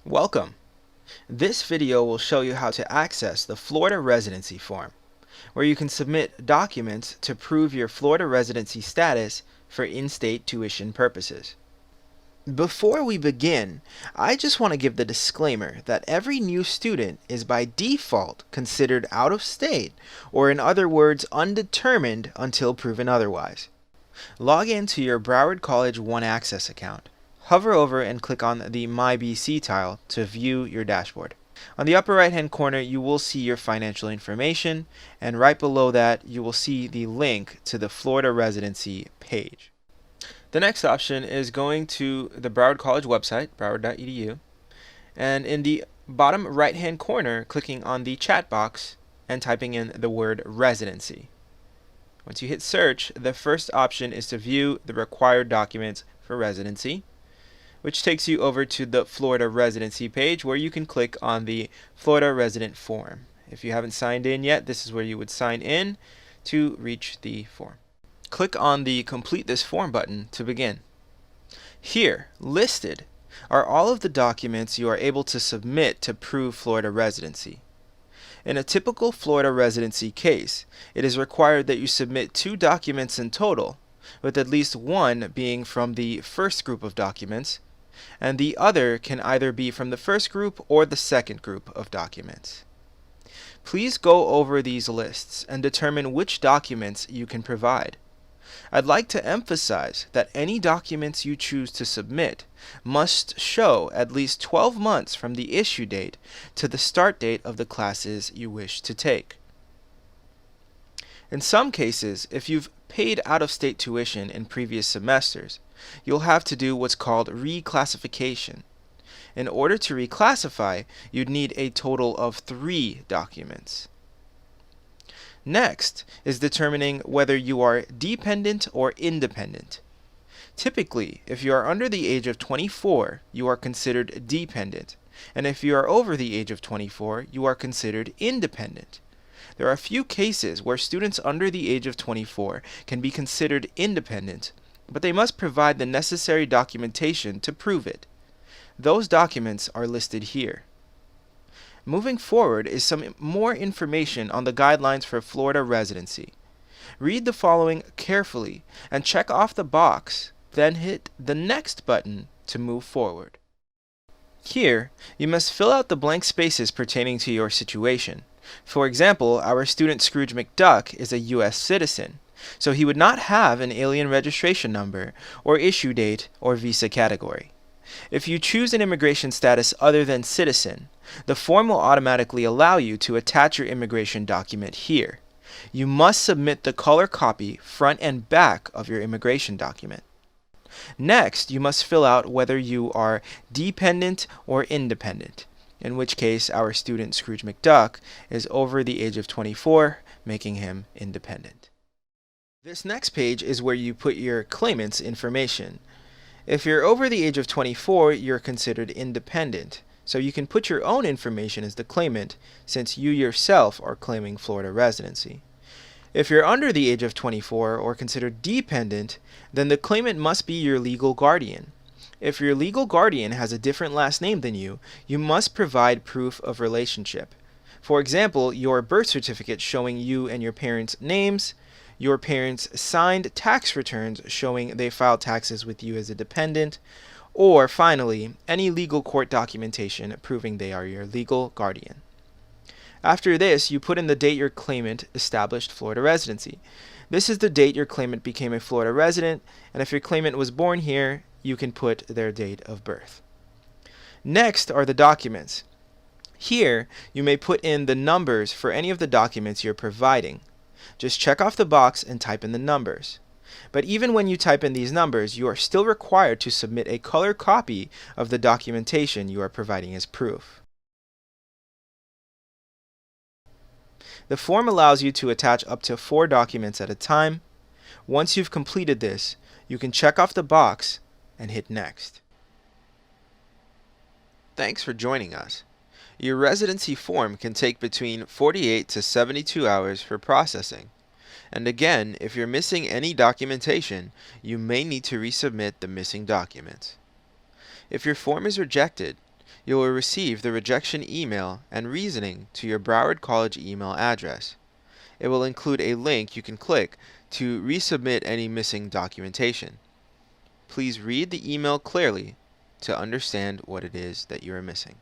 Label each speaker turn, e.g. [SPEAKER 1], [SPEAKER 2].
[SPEAKER 1] Welcome! This video will show you how to access the Florida Residency form, where you can submit documents to prove your Florida residency status for in-state tuition purposes. Before we begin, I just want to give the disclaimer that every new student is by default considered out of state, or in other words, undetermined until proven otherwise. Log in to your Broward College One Access account. Hover over and click on the My BC tile to view your dashboard. On the upper right hand corner you will see your financial information, and right below that you will see the link to the Florida Residency page. The next option is going to the Broward College website, broward.edu, and in the bottom right hand corner clicking on the chat box and typing in the word residency. Once you hit search, the first option is to view the required documents for residency, which takes you over to the Florida Residency page where you can click on the Florida Resident form. If you haven't signed in yet, this is where you would sign in to reach the form. Click on the Complete This Form button to begin. Here, listed, are all of the documents you are able to submit to prove Florida residency. In a typical Florida residency case, it is required that you submit 2 documents in total, with at least one being from the first group of documents, and the other can either be from the first group or the second group of documents. Please go over these lists and determine which documents you can provide. I'd like to emphasize that any documents you choose to submit must show at least 12 months from the issue date to the start date of the classes you wish to take. In some cases, if you've paid out-of-state tuition in previous semesters, you'll have to do what's called reclassification. In order to reclassify, you'd need a total of 3 documents. Next is determining whether you are dependent or independent. Typically, if you are under the age of 24, you are considered dependent, and if you are over the age of 24, you are considered independent. There are a few cases where students under the age of 24 can be considered independent, but they must provide the necessary documentation to prove it. Those documents are listed here. Moving forward is some more information on the guidelines for Florida residency. Read the following carefully and check off the box, then hit the Next button to move forward. Here, you must fill out the blank spaces pertaining to your situation. For example, our student Scrooge McDuck is a U.S. citizen, so he would not have an alien registration number or issue date or visa category. If you choose an immigration status other than citizen, the form will automatically allow you to attach your immigration document here. You must submit the color copy front and back of your immigration document. Next, you must fill out whether you are dependent or independent, in which case our student Scrooge McDuck is over the age of 24, making him independent. This next page is where you put your claimant's information. If you're over the age of 24, you're considered independent, so you can put your own information as the claimant since you yourself are claiming Florida residency. If you're under the age of 24 or considered dependent, then the claimant must be your legal guardian. If your legal guardian has a different last name than you, you must provide proof of relationship. For example, your birth certificate showing you and your parents' names, your parents' signed tax returns showing they filed taxes with you as a dependent, or finally, any legal court documentation proving they are your legal guardian. After this, you put in the date your claimant established Florida residency. This is the date your claimant became a Florida resident, and if your claimant was born here, you can put their date of birth. Next are the documents. Here, you may put in the numbers for any of the documents you're providing. Just check off the box and type in the numbers. But even when you type in these numbers, you are still required to submit a color copy of the documentation you are providing as proof. The form allows you to attach up to 4 documents at a time. Once you've completed this, you can check off the box and hit Next. Thanks for joining us. Your residency form can take between 48 to 72 hours for processing. And again, if you're missing any documentation, you may need to resubmit the missing documents. If your form is rejected, You will receive the rejection email and reasoning to your Broward College email address. It will include a link you can click to resubmit any missing documentation. Please read the email clearly to understand what it is that you are missing.